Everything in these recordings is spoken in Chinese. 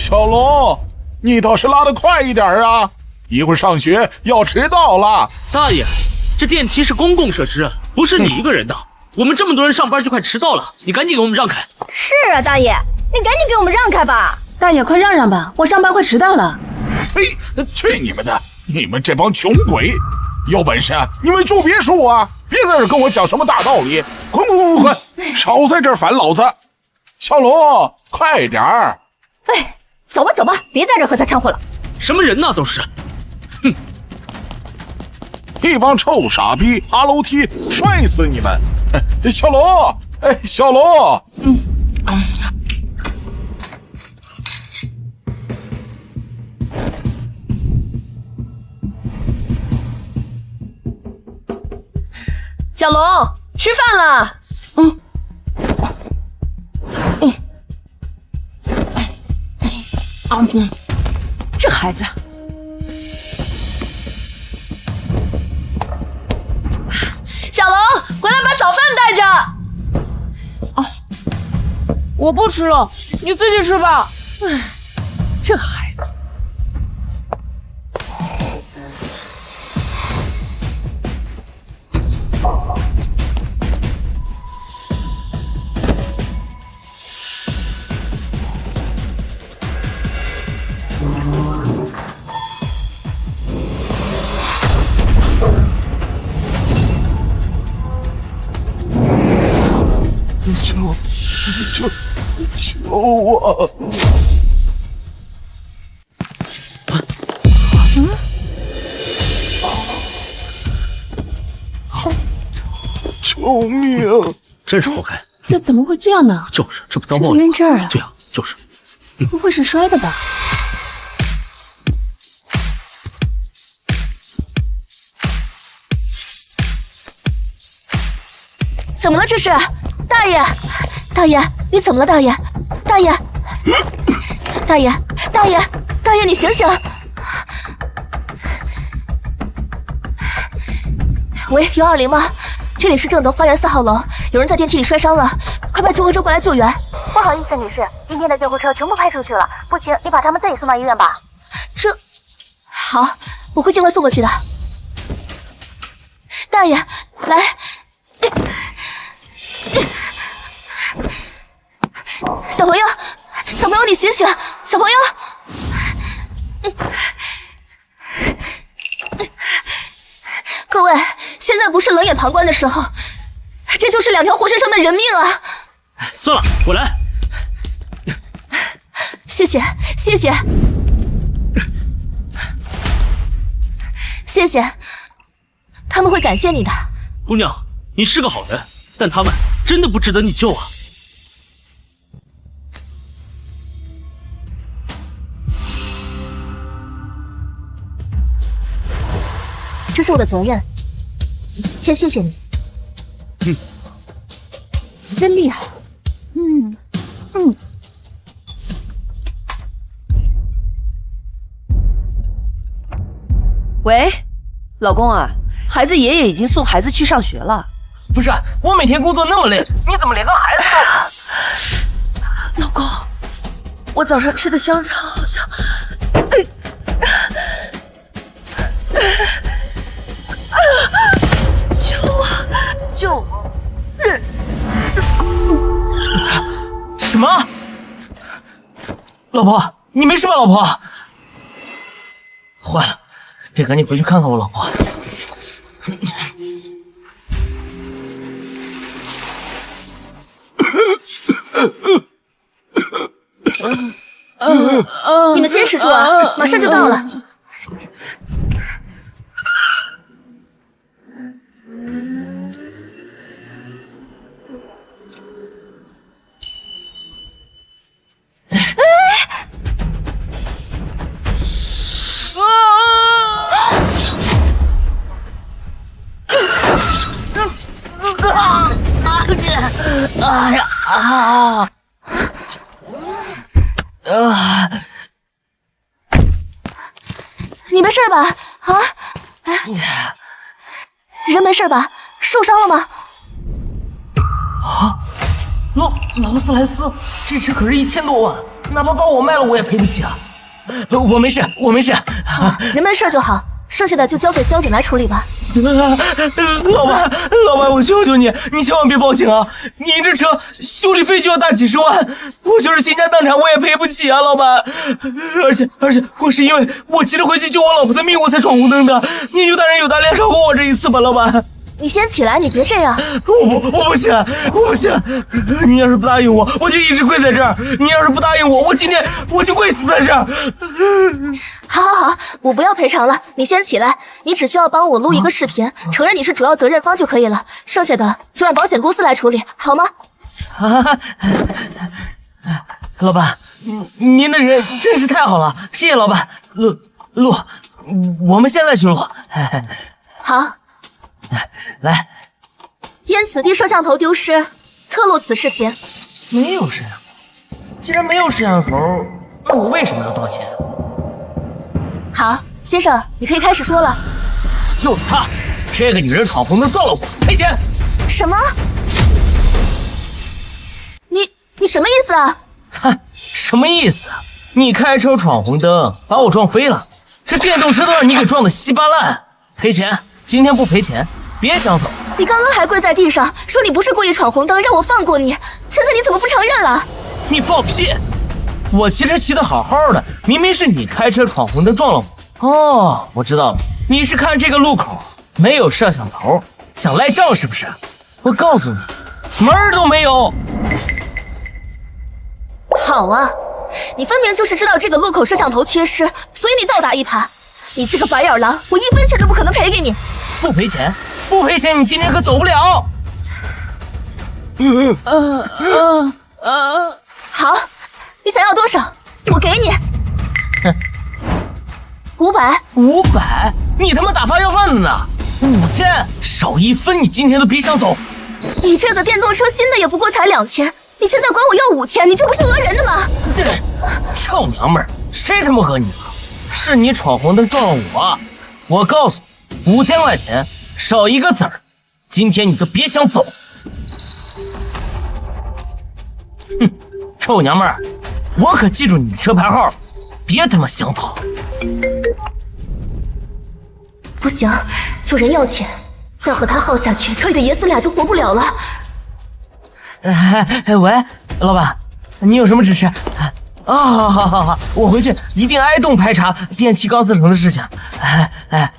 小龙，你倒是拉得快一点啊！一会儿上学要迟到了。大爷，这电梯是公共设施，不是你一个人的。我们这么多人上班就快迟到了，你赶紧给我们让开。是啊，大爷，你赶紧给我们让开吧。大爷，快让让吧，我上班快迟到了。嘿，去你们的！你们这帮穷鬼，有本事你们住别墅啊！别在这跟我讲什么大道理，滚！少在这儿烦老子！小龙，快点儿！哎，走吧，别在这和他掺和了。什么人呐，都是！哼，一帮臭傻逼，爬楼梯摔死你们！小龙，小龙，小龙，吃饭了。这孩子。小龙，回来把早饭带着。我不吃了，你自己吃吧。这孩子。救我！救命！真是活该！这怎么会这样呢？就是，这不遭报应扔这儿啊？对啊，就是。不会是摔的吧？怎么了？这是大爷，大爷，你怎么了？大爷，大爷，大爷，大爷，大爷，你醒醒！喂，120吗？这里是正德花园4号楼，有人在电梯里摔伤了，快派救护车过来救援。不好意思，女士，今天的救护车全部派出去了，不行，你把他们自己送到医院吧。这好，我会尽快送过去的。大爷，来。小朋友，小朋友，你醒醒！小朋友，各位，现在不是冷眼旁观的时候，这就是2条活生生的人命啊！算了，我来。谢谢，谢谢，谢谢，他们会感谢你的。姑娘，你是个好人，但他们真的不值得你救啊！这是我的责任，先谢谢你。真厉害。喂，老公啊，孩子爷爷已经送孩子去上学了。不是，我每天工作那么累，你怎么连个孩子都……老公，我早上吃的香肠好像……救我！救我！什么？老婆，你没事吧？老婆，坏了，得赶紧回去看看我老婆。你们坚持住啊，马上就到了。你没事吧？啊？人没事吧？受伤了吗？啊，劳斯莱斯，这车可是1000多万。哪怕把我卖了我也赔不起啊！我没事，我没事。人没事就好，剩下的就交给交警来处理吧。老板，我求求你，你千万别报警啊！您这车修理费就要大几十万，我就是倾家荡产我也赔不起啊，老板！而且我是因为我急着回去救我老婆的命，我才闯红灯的。您有大人有大量，饶过我这一次吧，老板。你先起来，你别这样。我不起来，我不起来！你要是不答应我，我就一直跪在这儿；你要是不答应我，我今天我就跪死在这儿。好，我不要赔偿了，你先起来，你只需要帮我录一个视频，承认你是主要责任方就可以了，剩下的就让保险公司来处理，好吗？老板，您的人真是太好了，谢谢老板。录，我们现在去录。好。来，因此地摄像头丢失，特录此视频。没有摄像头，既然没有摄像头，那我为什么要道歉？好，先生，你可以开始说了。就是她，这个女人闯红灯撞了我，赔钱。什么？你什么意思啊？哼，什么意思？你开车闯红灯，把我撞飞了，这电动车都让你给撞得稀巴烂，赔钱。今天不赔钱，别想走。你刚刚还跪在地上说你不是故意闯红灯，让我放过你，现在你怎么不承认了？你放屁！我骑车骑得好好的，明明是你开车闯红灯撞了我。哦，我知道了，你是看这个路口没有摄像头，想赖账是不是？我告诉你，门儿都没有。好啊，你分明就是知道这个路口摄像头缺失，所以你倒打一耙。你这个白眼狼，我1分钱都不可能赔给你。不赔钱，你今天可走不了。好，你想要多少？我给你。500。500？你他妈打发要饭的呢？5000，少1分你今天都别想走。你这个电动车新的也不过才2000，你现在管我要5000，你这不是讹人的吗？这臭娘们儿，谁他妈讹你了？是你闯红灯撞了我告诉你，5000块钱少一个子儿，今天你都别想走。哼，臭娘们儿，我可记住你的车牌号，别他妈想跑。不行，就人要钱，再和他耗下去，车里的爷孙俩就活不了了。喂，老板，你有什么指示？好，我回去一定挨冻排查电梯钢丝绳的事情。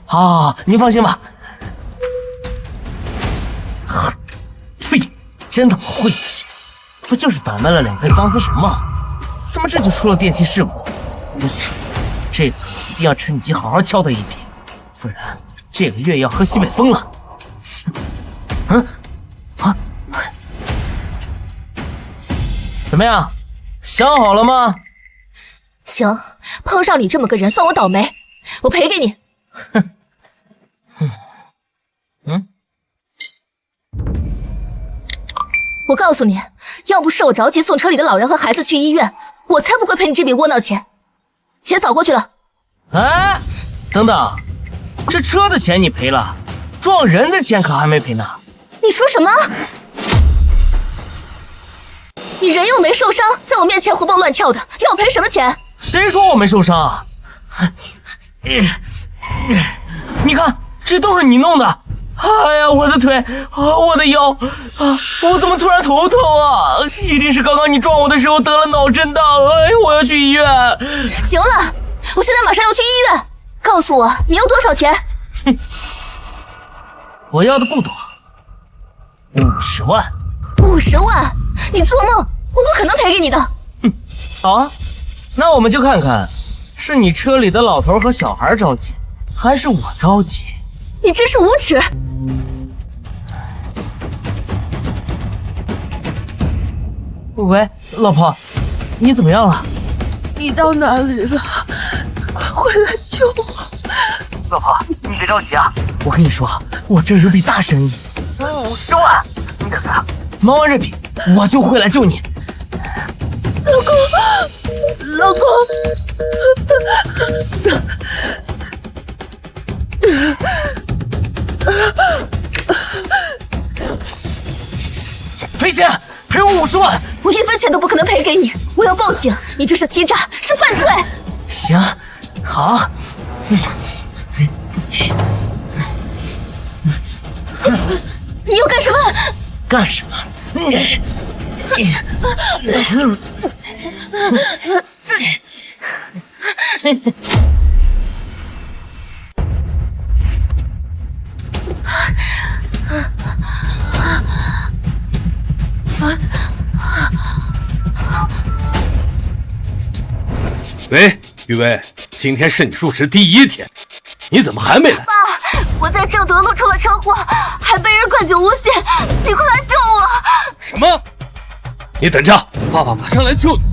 好，您放心吧。呸，真他妈晦气！不就是倒卖了2根钢丝绳吗？怎么这就出了电梯事故？不行，这次我一定要趁机好好敲他一笔，不然这个月要喝西北风了。怎么样？想好了吗？行，碰上你这么个人，算我倒霉，我赔给你。我告诉你，要不是我着急送车里的老人和孩子去医院，我才不会赔你这笔窝囊钱。钱扫过去了。哎，等等，这车的钱你赔了，撞人的钱可还没赔呢。你说什么？你人又没受伤，在我面前活蹦乱跳的，要赔什么钱？谁说我没受伤啊？你看，这都是你弄的。哎呀，我的腿，我的腰，我怎么突然头疼啊？一定是刚刚你撞我的时候得了脑震荡。哎，我要去医院。行了，我现在马上要去医院。告诉我你要多少钱？我要的不多，50万。50万？你做梦！我不可能赔给你的。好啊，那我们就看看，是你车里的老头和小孩着急，还是我着急？你真是无耻！喂，老婆，你怎么样了？你到哪里了？快回来救我！老婆，你别着急啊，我跟你说，我这有笔大生意，50万，你等着，忙完这笔，我就会来救你。老公，赔钱，赔我50万！我1分钱都不可能赔给你。我要报警！你这是欺诈，是犯罪！行，好。你要干什么？干什么？喂，雨薇，今天是你入职第1天，你怎么还没来？爸，我在正德路出了车祸，还被人灌酒诬陷，你快来救我！什么？你等着，爸爸马上来救你。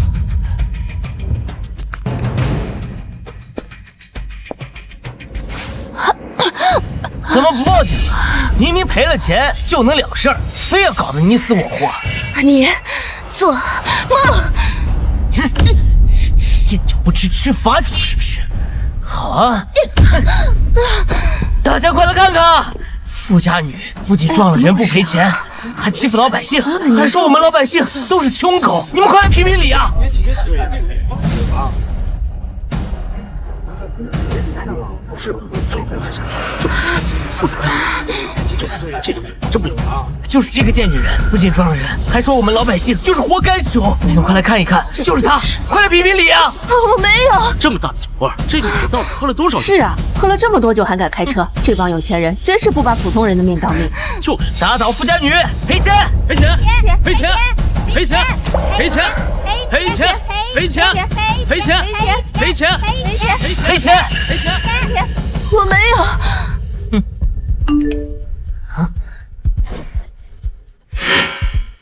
怎么不报警啊？明明赔了钱就能了事儿，非要搞得你死我活。你做梦！敬酒不吃吃罚酒是不是？好啊！大家快来看看，富家女不仅撞了人不赔钱，还欺负老百姓，还说我们老百姓都是穷狗。你们快来评评理啊！就是这个贱女人，不仅撞了人，还说我们老百姓就是活该穷。你们快来看一看，就是她，快来评评理啊！我没有。这么大的酒味儿，这女的到底喝了多少酒？是啊，喝了这么多酒还敢开车，这帮有钱人真是不把普通人的命当命。就是打倒富家女，赔钱！赔钱！赔钱！赔钱！赔钱！赔钱！赔钱！赔钱！赔钱！赔钱！赔钱！我没有。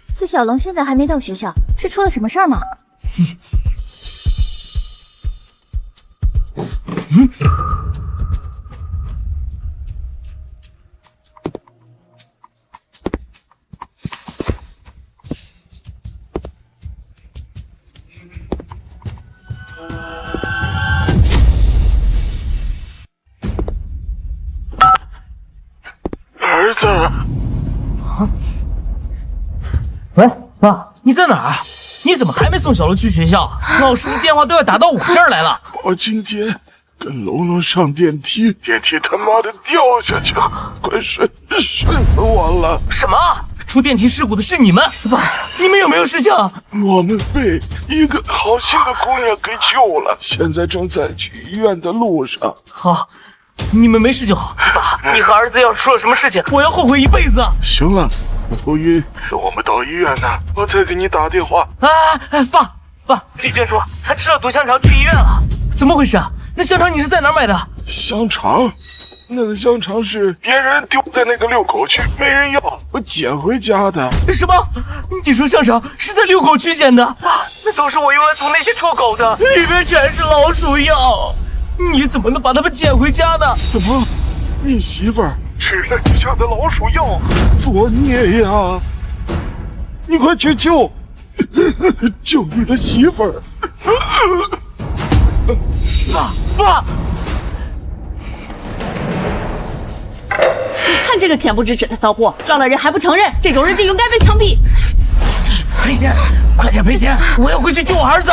四小龙现在还没到学校，是出了什么事儿吗？儿子，喂，爸，你在哪儿？你怎么还没送小龙去学校？老师的电话都要打到我这儿来了。我今天跟龙龙上电梯，电梯他妈的掉下去了，快摔死我了！什么？出电梯事故的是你们？爸，你们有没有事情？我们被一个好心的姑娘给救了，现在正在去医院的路上。好，你们没事就好。爸，你和儿子要是出了什么事情，我要后悔一辈子。行了，我头晕，等我们到医院呢，我再给你打电话。爸，李娟说她吃了毒香肠去医院了。怎么回事啊？那香肠你是在哪儿买的？香肠，那个香肠是别人丢在那个六口区，没人要，我捡回家的。什么？你说香肠是在六口区捡的？那都是我用来毒那些臭狗的，里面全是老鼠药。你怎么能把它们捡回家呢？怎么，你媳妇儿吃了你下的老鼠药，作孽呀！你快去救你的媳妇儿！爸！你看这个恬不知耻的骚货，撞了人还不承认，这种人就应该被枪毙。赔钱，快点赔钱！我要回去救我儿子。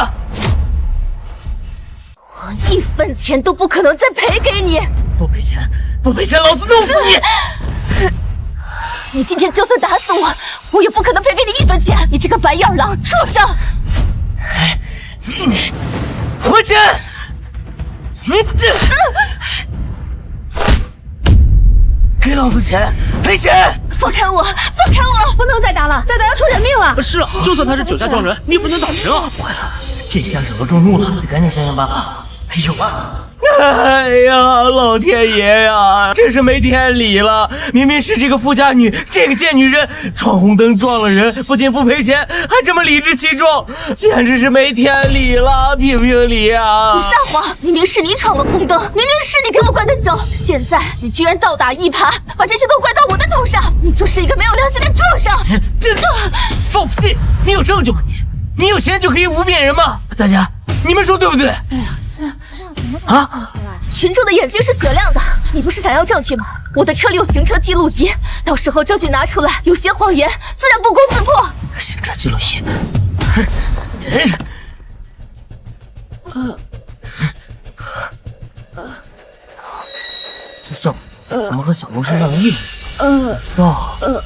我1分钱都不可能再赔给你。不赔钱，老子弄死你！你今天就算打死我，我也不可能赔给你1分钱。你这个白眼狼，畜生！还钱！给老子钱，赔钱！放开我！放开我！不能再打了，再打要出人命了。是啊，就算他是酒驾撞人，你也不能打人啊！坏了，这下惹了众怒了，得赶紧想想办法。有啊！哎呀，老天爷呀，真是没天理了！明明是这个富家女，这个贱女人闯红灯撞了人，不仅不赔钱，还这么理直气壮，简直是没天理了！评评理啊！你撒谎！明明是你闯了红灯，明明是你给我灌的酒，现在你居然倒打一耙，把这些都怪到我的头上！你就是一个没有良心的畜生！放屁！你有证据吗？你有钱就可以污蔑人吗？大家，你们说对不对？哎呀，啊！群众的眼睛是雪亮的，你不是想要证据吗？我的车里有行车记录仪，到时候证据拿出来，有些谎言自然不攻自破。行车记录仪，这校服怎么和小龙身上的一模一样？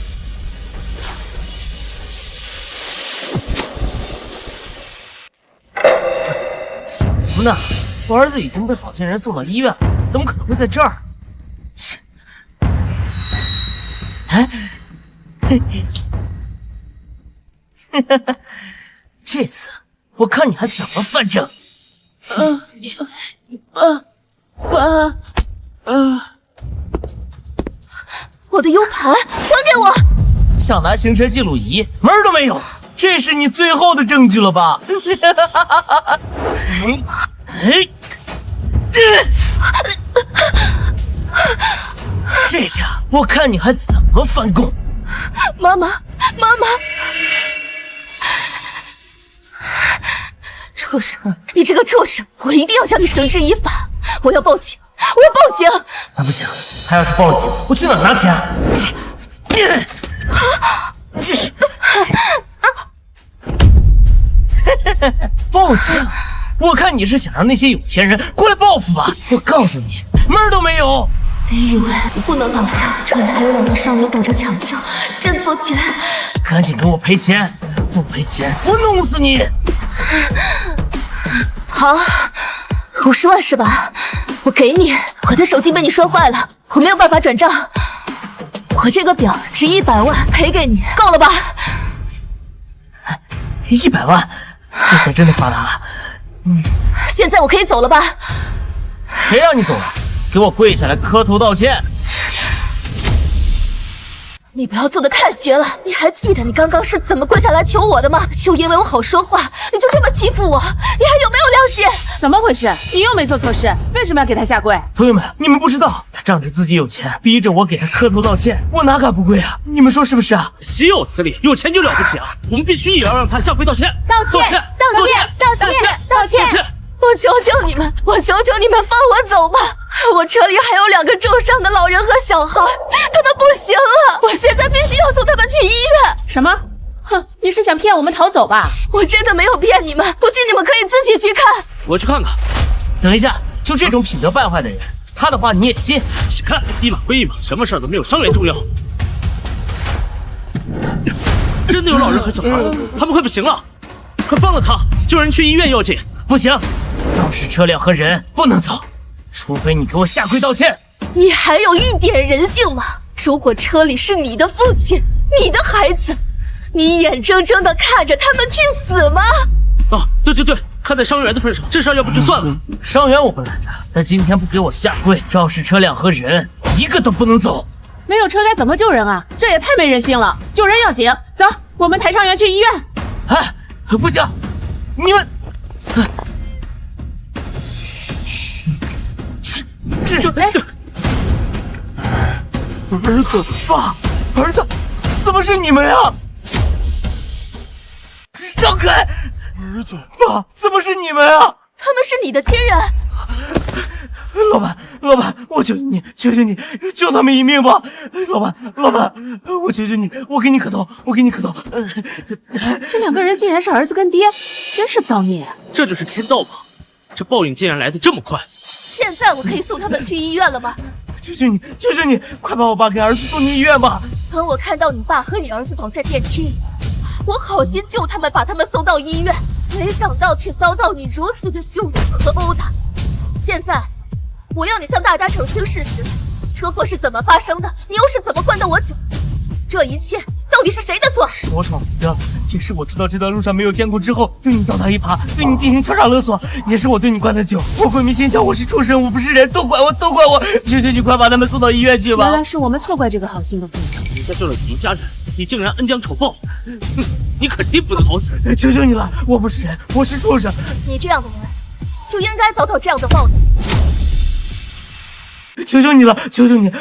想什么呢？我儿子已经被好心人送到医院了，怎么可能会在这儿？是，哎，这次我看你还怎么反正。我的 U 盘还给我！想拿行车记录仪，门儿都没有！这是你最后的证据了吧？这下我看你还怎么翻供！妈妈，畜生！你这个畜生！我一定要将你绳之以法！我要报警！不行，他要是报了警，我去哪儿拿钱？报警！我看你是想让那些有钱人过来报复吧！我告诉你，门儿都没有！林雨薇，你不能倒下，这里还有2名少年等着抢救，振作起来！赶紧给我赔钱！不赔钱，我弄死你！好，50万是吧？我给你。我的手机被你摔坏了，我没有办法转账。我这个表值100万，赔给你，够了吧？100万，这下真的发达了。现在我可以走了吧？谁让你走了？给我跪下来磕头道歉！你不要做的太绝了！你还记得你刚刚是怎么跪下来求我的吗？就因为我好说话，你就这么欺负我？你还有没有良心？怎么回事？你又没做错事，为什么要给他下跪？朋友们，你们不知道，他仗着自己有钱，逼着我给他磕头道歉，我哪敢不跪啊？你们说是不是啊？岂有此理！有钱就了不起啊！我们必须也要让他下跪道歉！道歉！我求求你们，放我走吧！我车里还有2个重伤的老人和小孩，他们不行了，我现在必须要送他们去医院。什么？哼，你是想骗我们逃走吧？我真的没有骗你们，不信你们可以自己去看。我去看看。等一下，就这种品德败坏的人，他的话你也信？请看，一码归一码，什么事儿都没有伤员重要。真的有老人和小孩，他们快不行了，快放了他，救人去医院要紧。不行，肇事车辆和人不能走，除非你给我下跪道歉。你还有一点人性吗？如果车里是你的父亲、你的孩子，你眼睁睁地看着他们去死吗？啊，对，看在伤员的份上，这事儿要不就算了。伤员我不拦着，但今天不给我下跪，肇事车辆和人一个都不能走。没有车该怎么救人啊？这也太没人性了！救人要紧，走，我们抬伤员去医院。哎，不行，你们。儿子，爸，儿子，怎么是你们呀？让开！儿子，爸，怎么是你们啊？他们是你的亲人。老板，我求求你，救他们一命吧！老板，我求求你，我给你磕头。这2个人竟然是儿子跟爹，真是造孽！这就是天道吗？这报应竟然来得这么快！现在我可以送他们去医院了吗？求求你，快把我爸给儿子送进医院吧！等我看到你爸和你儿子倒在电梯里，我好心救他们，把他们送到医院，没想到却遭到你如此的羞辱和殴打。现在，我要你向大家澄清事实，车祸是怎么发生的？你又是怎么灌的我酒？这一切到底是谁的错？是我闯红灯，也是我知道这条路上没有监控之后，对你倒打一耙，对你进行敲诈勒索，也是我对你灌的酒。我鬼迷心窍，我是畜生，我不是人，都怪我！求求你快把他们送到医院去吧！原来是我们错怪这个好心的父亲。人家救了你一家人，你竟然恩将仇报，你肯定不能好死！求求你了，我不是人，我是畜生。你这样的人，就应该遭到这样的报应。求求你了，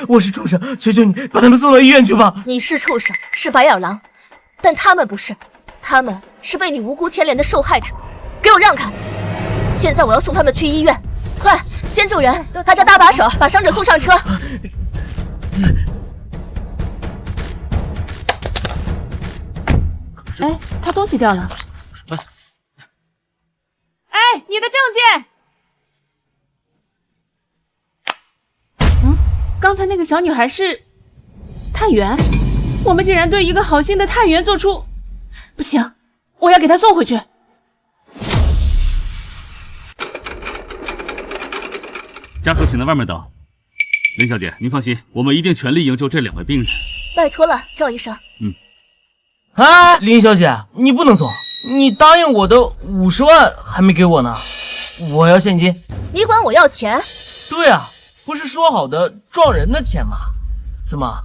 我是畜生，求求你把他们送到医院去吧！你是畜生，是白眼狼，但他们不是，他们是被你无辜牵连的受害者。给我让开！现在我要送他们去医院，快，先救人，大家搭把手，把伤者送上车。哎，他东西掉了。哎，你的证件。刚才那个小女孩是探员，我们竟然对一个好心的探员做出……不行，我要给她送回去。家属请在外面等。林小姐，您放心，我们一定全力营救这2位病人。拜托了，赵医生。啊，林小姐，你不能走，你答应我的50万还没给我呢，我要现金。你管我要钱？对啊，不是说好的撞人的钱吗？怎么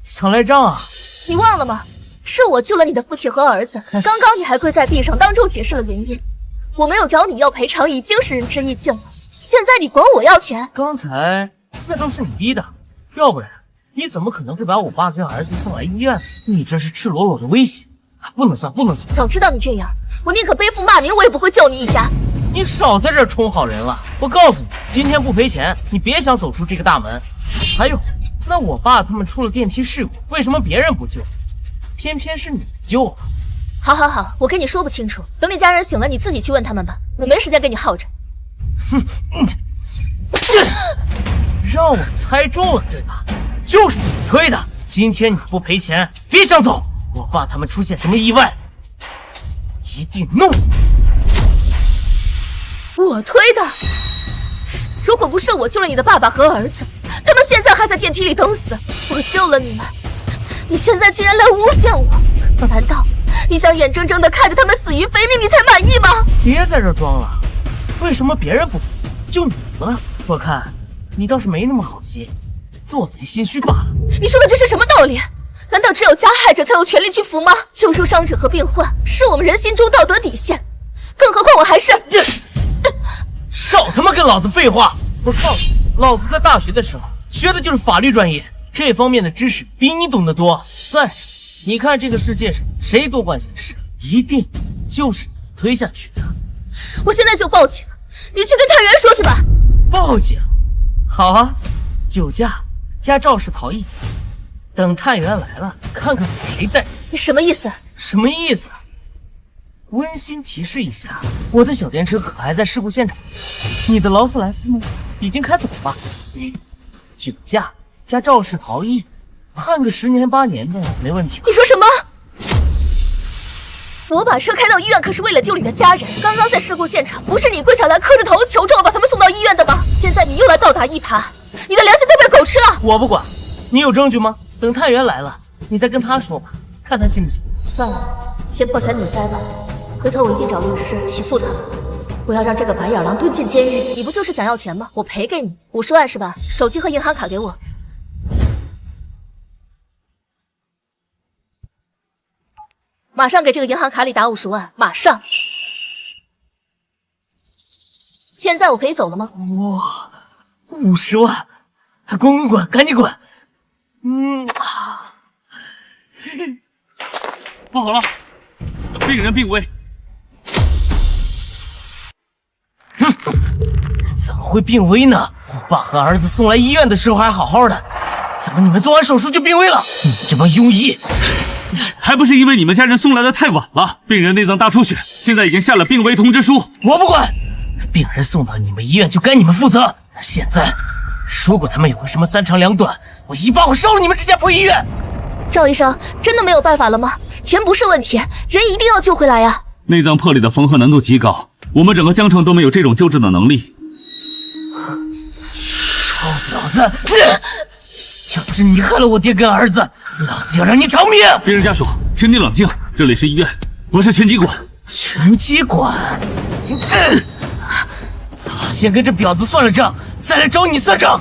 想赖账啊？你忘了吗？是我救了你的父亲和儿子，刚刚你还跪在地上当众解释了原因。我没有找你要赔偿，已经是仁至义尽了。现在你管我要钱？刚才那都是你逼的，要不然你怎么可能会把我爸跟儿子送来医院？你这是赤裸裸的威胁，不能算，不能算！早知道你这样，我宁可背负骂名，我也不会救你一家。你少在这儿充好人了！我告诉你，今天不赔钱，你别想走出这个大门。还有，那我爸他们出了电梯事故，为什么别人不救，偏偏是你救啊？好好好，我跟你说不清楚，等你家人醒了，你自己去问他们吧，我没时间跟你耗着。这让我猜中了，对吧？就是你推的。今天你不赔钱，别想走。我爸他们出现什么意外，一定弄死你。我推的？如果不是我救了你的爸爸和儿子，他们现在还在电梯里等死。我救了你们，你现在竟然来诬陷我？难道你想眼睁睁地看着他们死于非命，你才满意吗？别在这装了，为什么别人不服，就你服呢？我看你倒是没那么好心，做贼心虚罢了。你说的这是什么道理？难道只有加害者才有权利去服吗？救助伤者和病患是我们人心中道德底线，更何况我还是……少他妈跟老子废话！我告诉你，老子在大学的时候学的就是法律专业，这方面的知识比你懂得多。再说，你看这个世界上谁多管闲事，一定就是你推下去的。我现在就报警，你去跟探员说去吧。报警？好啊，酒驾加肇事逃逸，等探员来了，看看给谁带走。你什么意思？什么意思？温馨提示一下，我的小电车可还在事故现场，你的劳斯莱斯呢？已经开走了。酒驾加肇事逃逸，判个10年8年的没问题。你说什么？我把车开到医院可是为了救你的家人，刚刚在事故现场不是你跪下来磕着头求着我把他们送到医院的吗？现在你又来倒打一耙，你的良心都被狗吃了。我不管，你有证据吗？等探员来了，你再跟他说吧，看他信不信。算了，先破财免灾吧。回头我一定找律师起诉他们，我要让这个白眼狼蹲进监狱。你不就是想要钱吗？我赔给你50万是吧？手机和银行卡给我。马上给这个银行卡里打50万，马上！现在我可以走了吗？哇，50万！滚，赶紧滚！不好了，病人病危。怎么会病危呢？我爸和儿子送来医院的时候还好好的，怎么你们做完手术就病危了？你这帮庸医！还不是因为你们家人送来的太晚了，病人内脏大出血，现在已经下了病危通知书。我不管，病人送到你们医院就该你们负责。现在，如果他们有个什么3长2短，我一把火烧了你们这家破医院！赵医生，真的没有办法了吗？钱不是问题，人一定要救回来呀！内脏破裂的缝合难度极高，我们整个江城都没有这种救治的能力。臭婊子！要不是你害了我爹跟儿子，老子要让你偿命！病人家属，请你冷静，这里是医院，不是拳击馆。拳击馆？先跟这婊子算了账，再来找你算账！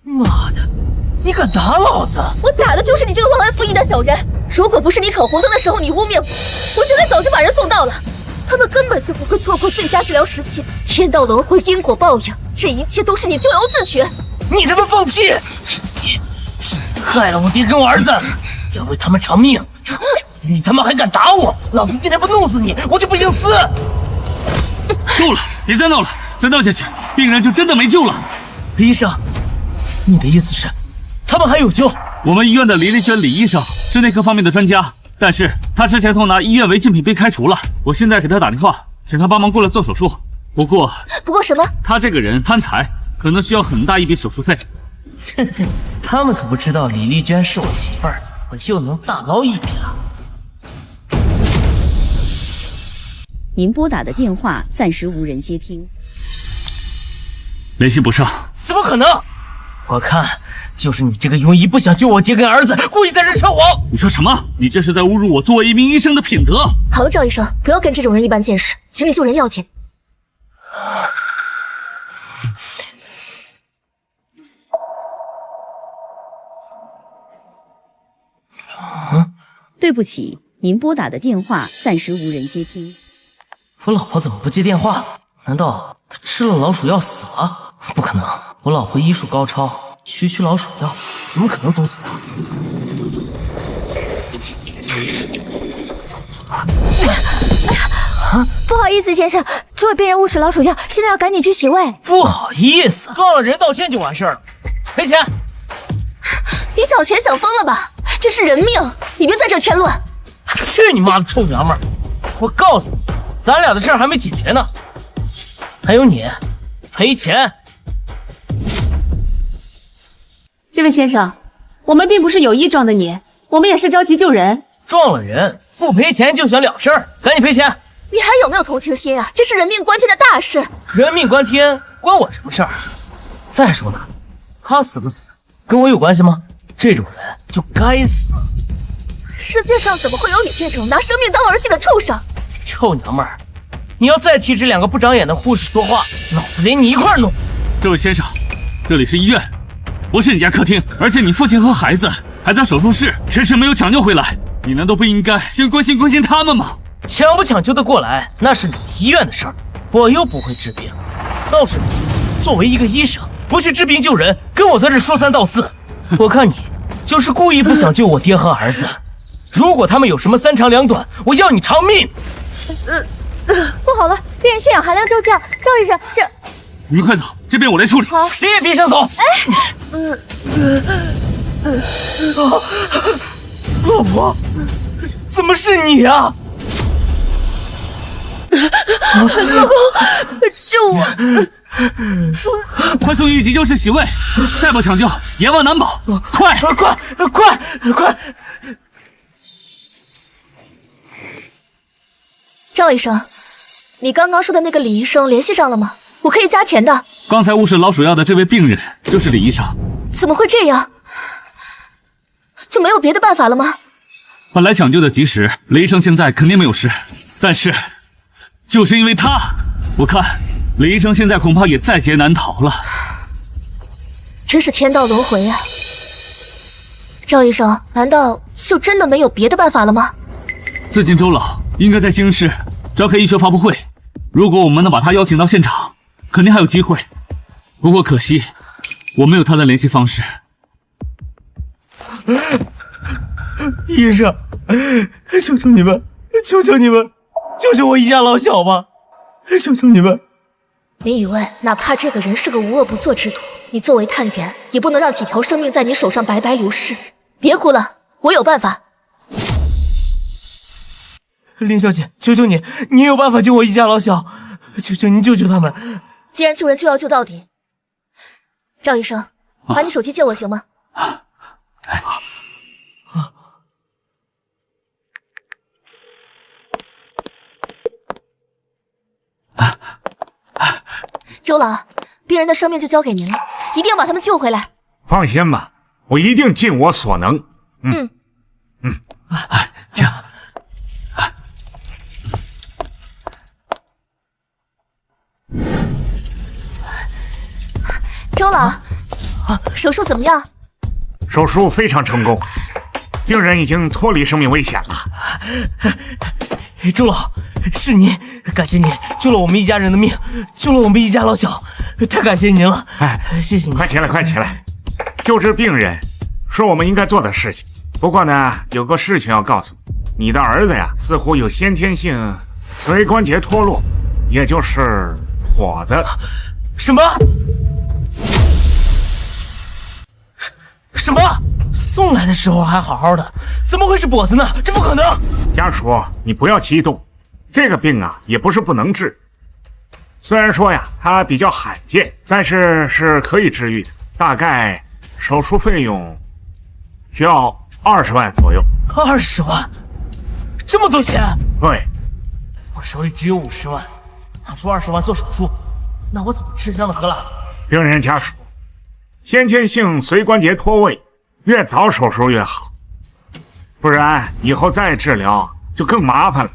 妈的，你敢打老子？我打的就是你这个忘恩负义的小人！如果不是你闯红灯的时候你污蔑我，我现在早就把人送到了。他们根本就不会错过最佳治疗时期。天道轮回，因果报应，这一切都是你咎由自取。你他妈放屁！是你害了我爹跟我儿子，要为他们偿命！你他妈还敢打我！老子今天不弄死你，我就不姓司！够了，别再闹了，再闹下去，病人就真的没救了。医生，你的意思是，他们还有救？我们医院的李丽娟李医生是内科方面的专家，但是他之前偷拿医院违禁品被开除了，我现在给他打电话，请他帮忙过来做手术。不过什么？他这个人贪财，可能需要很大一笔手术费。他们可不知道李丽娟是我媳妇儿，我又能大捞一笔了。您拨打的电话暂时无人接听，联系不上。怎么可能？我看就是你这个庸医不想救我爹跟儿子，故意在这扯谎。你说什么？你这是在侮辱我作为一名医生的品德。好了，赵医生，不要跟这种人一般见识，请你救人要紧。对不起，您拨打的电话暂时无人接听。我老婆怎么不接电话？难道她吃了老鼠药死了？不可能，我老婆医术高超，区区老鼠药怎么可能毒死她？不好意思，先生，诸位病人误食老鼠药，现在要赶紧去洗胃。不好意思，撞了人道歉就完事儿了，赔钱。你小钱想疯了吧？这是人命，你别在这儿添乱。去你妈的臭娘们儿！我告诉你，咱俩的事儿还没解决呢。还有你，赔钱。这位先生，我们并不是有意撞的你，我们也是着急救人。撞了人不赔钱就想了事儿，赶紧赔钱！你还有没有同情心啊？这是人命关天的大事。人命关天，关我什么事儿？再说了，他死不死跟我有关系吗？这种人就该死。世界上怎么会有你这种拿生命当儿戏的畜生？臭娘们儿，你要再替这两个不长眼的护士说话，老子连你一块弄！这位先生，这里是医院，不是你家客厅，而且你父亲和孩子还在手术室，迟迟没有抢救回来，你难道不应该先关心关心他们吗？抢不抢救得过来，那是你医院的事儿，我又不会治病。倒是你，作为一个医生，不去治病救人，跟我在这说三道四，我看你就是故意不想救我爹和儿子。如果他们有什么三长两短，我要你偿命！不好了，病人血氧含量骤降，赵医生，这……你们快走，这边我来处理。好，谁也别想走！老婆，怎么是你啊？老公，救我！快送医急救室洗胃，再不抢救，阎王难保！快！快！赵医生，你刚刚说的那个李医生联系上了吗？我可以加钱的。刚才误食老鼠药的这位病人就是李医生。怎么会这样？就没有别的办法了吗？本来抢救的及时，李医生现在肯定没有事，但是就是因为他，我看李医生现在恐怕也在劫难逃了。真是天道轮回啊！赵医生，难道就真的没有别的办法了吗？最近周老应该在京市召开医学发布会，如果我们能把他邀请到现场，肯定还有机会。不过可惜我没有他的联系方式。医生，求求你们，救救我一家老小吧！求求你们！林雨问，哪怕这个人是个无恶不作之徒，你作为探员，也不能让几条生命在你手上白白流逝。别哭了，我有办法。林小姐，求求你，你有办法救我一家老小，求求你救救他们！既然救人就要救到底。赵医生，把你手机借我行吗？周老，病人的生命就交给您了，一定要把他们救回来。放心吧，我一定尽我所能。这样。周老，手术怎么样？手术非常成功，病人已经脱离生命危险了。周老，是您，感谢您救了我们一家人的命，救了我们一家老小，太感谢您了！谢谢您！快起来！救治病人是我们应该做的事情。不过呢，有个事情要告诉你，你的儿子呀，似乎有先天性椎关节脱落，也就是跛子。什么？送来的时候还好好的，怎么会是跛子呢？这不可能！家属，你不要激动，这个病啊也不是不能治。虽然说呀它比较罕见，但是是可以治愈的。大概手术费用需要20万左右。20万？这么多钱？对，我手里只有50万，拿出20万做手术，那我怎么吃香的喝辣的？病人家属，先天性髓关节脱位，越早手术越好，不然以后再治疗就更麻烦了。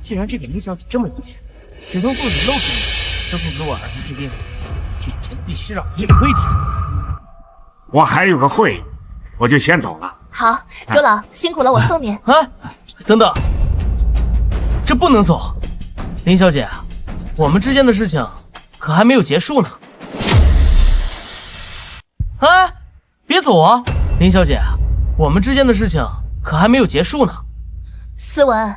既然这个林小姐这么有钱，只能做你露出你，都不给我儿子治病，这钱必须让你亏钱。我还有个会议，我就先走了。好，周老辛苦了，我送你。啊，等等，这不能走，林小姐，我们之间的事情可还没有结束呢。哎，别走啊，林小姐，我们之间的事情可还没有结束呢。思文，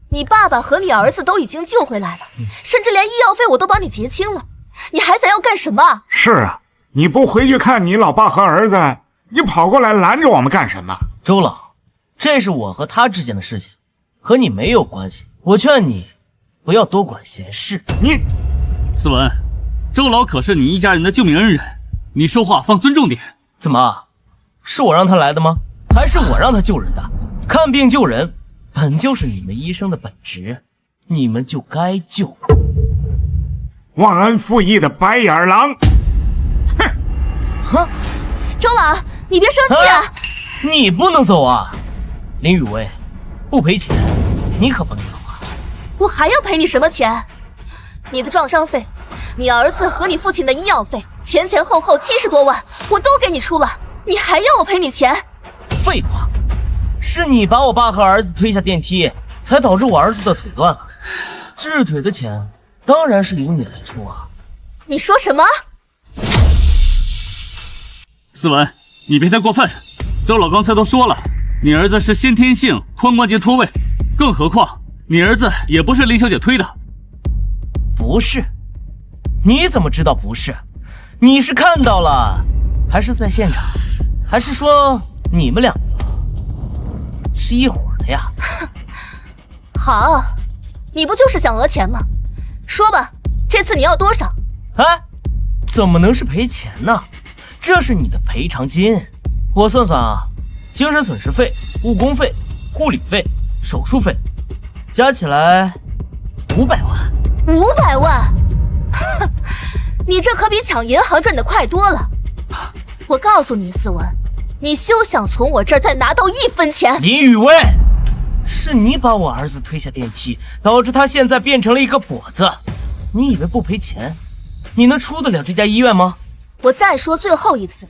你爸爸和你儿子都已经救回来了，甚至连医药费我都帮你结清了，你还想要干什么？是啊，你不回去看你老爸和儿子，你跑过来拦着我们干什么？周老，这是我和他之间的事情，和你没有关系。我劝你不要多管闲事。你，思文，周老可是你一家人的救命恩人，你说话放尊重点。怎么，是我让他来的吗？还是我让他救人的？看病救人本就是你们医生的本职，你们就该救。忘恩负义的白眼狼！哼！周老，你别生气啊！你不能走啊，林雨薇，不赔钱，你可不能走啊！我还要赔你什么钱？你的撞伤费，你儿子和你父亲的医药费，前前后后70多万，我都给你出了，你还要我赔你钱？废话，是你把我爸和儿子推下电梯，才导致我儿子的腿断了。治腿的钱当然是由你来出啊！你说什么？思文，你别太过分。周老刚才都说了，你儿子是先天性髋关节脱位，更何况你儿子也不是林小姐推的。不是？你怎么知道不是？你是看到了，还是在现场？还是说你们两个是一伙的呀？好，你不就是想讹钱吗？说吧，这次你要多少？哎，怎么能是赔钱呢？这是你的赔偿金。我算算啊，精神损失费、误工费、护理费、手术费，加起来500万。500万？哼，你这可比抢银行赚的快多了。我告诉你，思文，你休想从我这儿再拿到1分钱。林雨薇，是你把我儿子推下电梯，导致他现在变成了一个跛子。你以为不赔钱，你能出得了这家医院吗？我再说最后一次，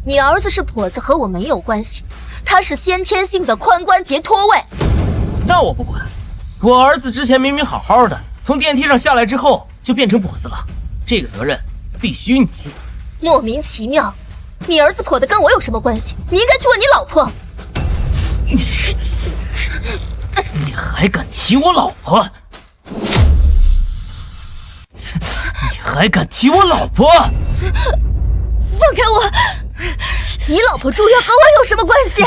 你儿子是跛子和我没有关系，他是先天性的髋关节脱位。那我不管，我儿子之前明明好好的，从电梯上下来之后就变成跛子了，这个责任必须你负。莫名其妙，你儿子跛的跟我有什么关系？你应该去问你老婆。你还敢提我老婆？你还敢提我老婆？放开我！你老婆住院和我有什么关系？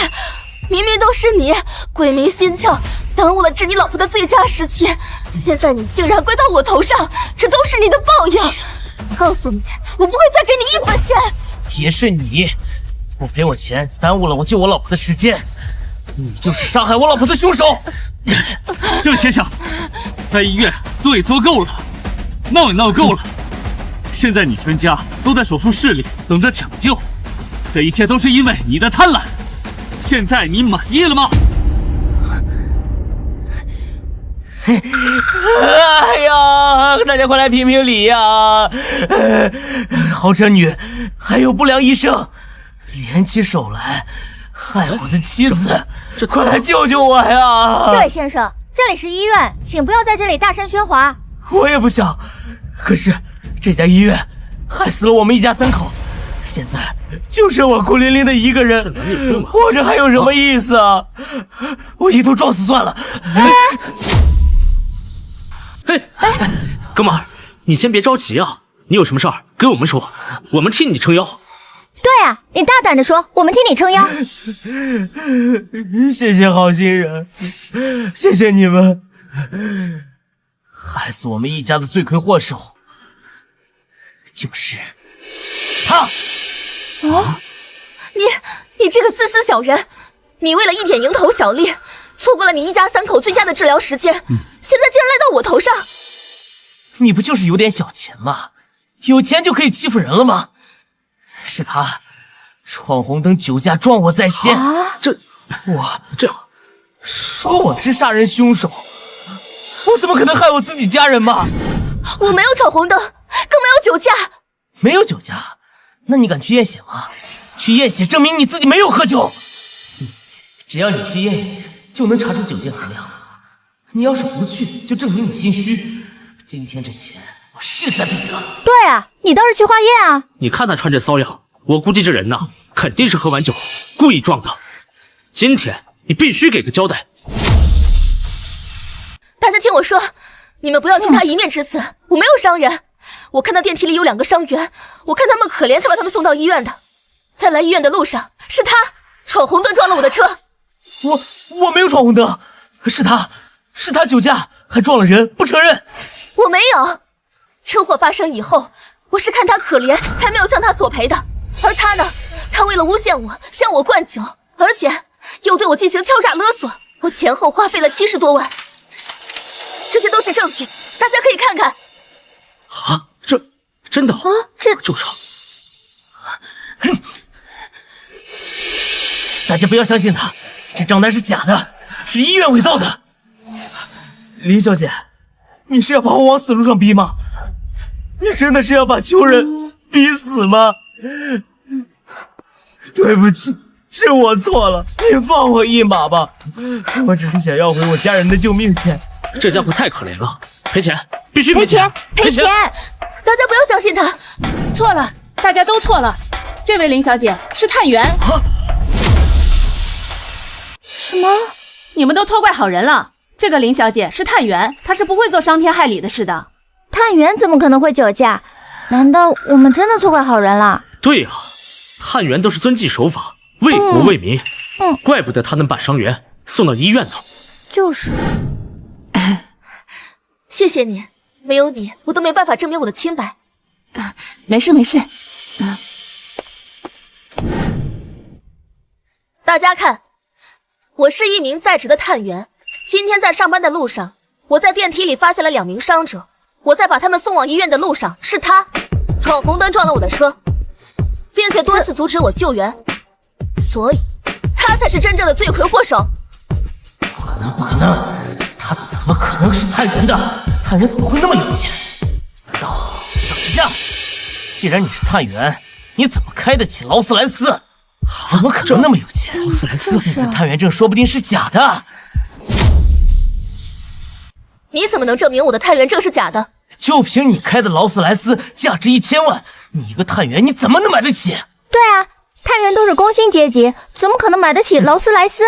明明都是你鬼迷心窍，耽误了治你老婆的最佳时期，现在你竟然归到我头上，这都是你的报应！告诉你，我不会再给你1分钱。也是你，不赔我钱，耽误了我救我老婆的时间，你就是杀害我老婆的凶手。郑先生，在医院做也做够了，闹也闹够了，现在你全家都在手术室里等着抢救，这一切都是因为你的贪婪。现在你满意了吗？哎呀，大家快来评评理呀！豪车女还有不良医生联起手来害我的妻子，快来救救我呀！这位先生，这里是医院，请不要在这里大声喧哗。我也不想，可是这家医院害死了我们一家3口，现在就剩我孤零零的一个人，活着还有什么意思啊？我一头撞死算了。嘿，哥们儿，你先别着急啊，你有什么事儿跟我们说，我们替你撑腰。对，啊，你大胆的说，我们替你撑腰。谢谢好心人，谢谢你们。害死我们一家的罪魁祸首就是他。哦，你这个自私小人，你为了一点蝇头小利，错过了你一家三口最佳的治疗时间，现在竟然赖到我头上。你不就是有点小钱吗？有钱就可以欺负人了吗？是他闯红灯酒驾撞我在先，说我是杀人凶手，我怎么可能害我自己家人嘛？我没有闯红灯，更没有酒驾。没有酒驾？那你敢去验血吗？去验血证明你自己没有喝酒。只要你去验血，就能查出酒精含量。你要是不去，就证明你心虚。今天这钱我势在必得。对啊，你倒是去化验啊！你看他穿这骚样，我估计这人呐，肯定是喝完酒故意撞的。今天你必须给个交代。大家听我说，你们不要听他一面之词，我没有伤人。我看到电梯里有2个伤员，我看他们可怜才把他们送到医院的。在来医院的路上，是他闯红灯撞了我的车。我没有闯红灯，是他酒驾还撞了人，不承认。我没有。车祸发生以后，我是看他可怜才没有向他索赔的。而他呢，他为了诬陷我，向我灌酒，而且又对我进行敲诈勒索，我前后花费了70多万。这些都是证据，大家可以看看。啊，这真的？这就是。大家不要相信他，这账单是假的，是医院伪造的。林小姐，你是要把我往死路上逼吗？你真的是要把穷人逼死吗？对不起，是我错了，你放我一马吧。我只是想要回我家人的救命钱。这家伙太可怜了，赔钱，必须赔钱！赔钱！大家不要相信他。错了，大家都错了。这位林小姐是探员。什么？你们都错怪好人了。这个林小姐是探员，她是不会做伤天害理的事的。探员怎么可能会酒驾？难道我们真的错怪好人了？对呀，探员都是遵纪守法，为国为民。怪不得他能把伤员送到医院呢。就是。谢谢你，没有你，我都没办法证明我的清白。没事没事。大家看，我是一名在职的探员。今天在上班的路上，我在电梯里发现了2名伤者。我在把他们送往医院的路上，是他闯红灯撞了我的车，并且多次阻止我救援，所以他才是真正的罪魁祸首。不可能，他怎么可能是探员的？探员怎么会那么有钱？等一下，既然你是探员，你怎么开得起劳斯莱斯？怎么可能那么有钱？劳斯莱斯，那个探员证说不定是假的。你怎么能证明我的探员证是假的？就凭你开的劳斯莱斯，价值1000万，你一个探员你怎么能买得起？对啊，探员都是工薪阶级，怎么可能买得起劳斯莱斯？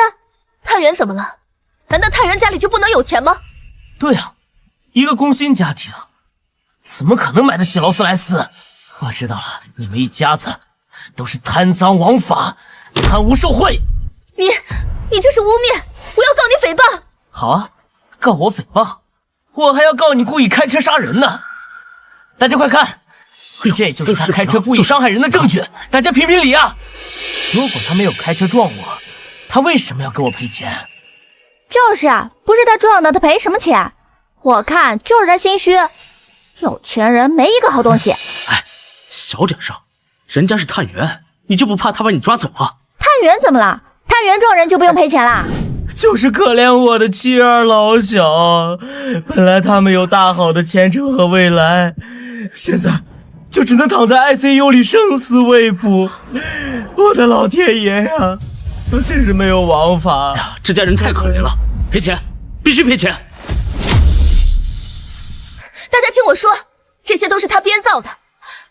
探员怎么了？难道探员家里就不能有钱吗？对啊，一个工薪家庭怎么可能买得起劳斯莱斯？我知道了，你们一家子都是贪赃枉法，贪污受贿。你这是污蔑，我要告你诽谤。好啊，告我诽谤，我还要告你故意开车杀人呢。大家快看，这就是他开车故意伤害人的证据，大家评评理啊！如果他没有开车撞我，他为什么要给我赔钱？就是啊，不是他撞的，他赔什么钱？我看就是他心虚，有钱人没一个好东西。哎，小点声，人家是探员，你就不怕他把你抓走啊？探员怎么了？探员撞人就不用赔钱啦？就是可怜我的妻儿老小，本来他们有大好的前程和未来，现在就只能躺在 ICU 里生死未卜。我的老天爷呀，我真是没有王法。这家人太可怜了，赔钱，必须赔钱。大家听我说，这些都是他编造的。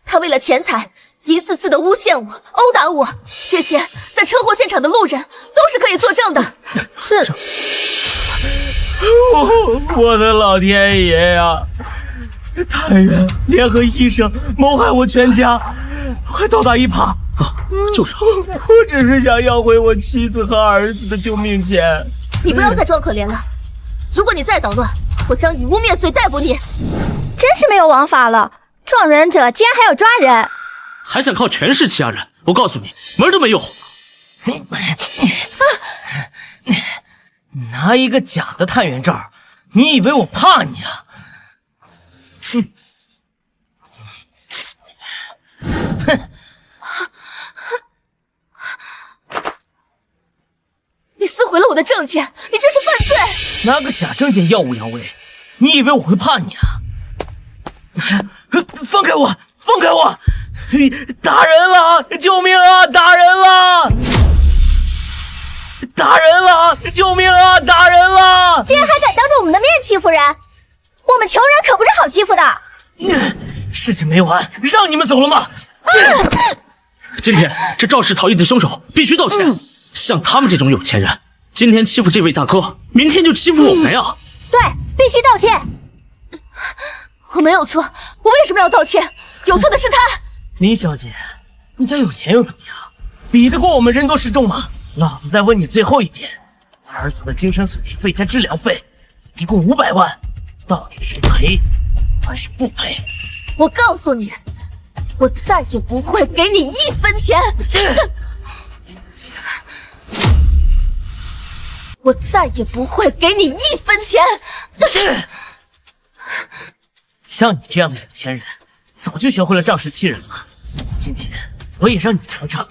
他为了钱财，一次次的诬陷我、殴打我，这些在车祸现场的路人都是可以作证的。是。我的老天爷呀！探员联合医生谋害我全家，还倒打一耙，就是我只是想要回我妻子和儿子的救命钱。你不要再装可怜了，如果你再捣乱，我将以污蔑罪逮捕你。真是没有王法了，撞人者竟然还要抓人，还想靠权势欺压人？我告诉你，门都没有。拿一个假的探员证，你以为我怕你啊？哼！你撕毁了我的证件，你这是犯罪！拿个假证件耀武扬威，你以为我会怕你啊？放开我！放开我！打人了！救命啊！打人了！打人了！救命啊！打人了！竟然还敢当着我们的面欺负人，我们穷人可不是好欺负的。事情没完，让你们走了吗？今天这肇事逃逸的凶手必须道歉。像他们这种有钱人，今天欺负这位大哥，明天就欺负我们呀！对，必须道歉。我没有错，我为什么要道歉？有错的是他。林小姐，你家有钱又怎么样？比得过我们人多势众吗？老子再问你最后一遍，儿子的精神损失费加治疗费，一共500万，到底是赔还是不赔？我告诉你，我再也不会给你1分钱。我再也不会给你1分钱。像你这样的有钱人，早就学会了仗势欺人了。今天我也让你尝尝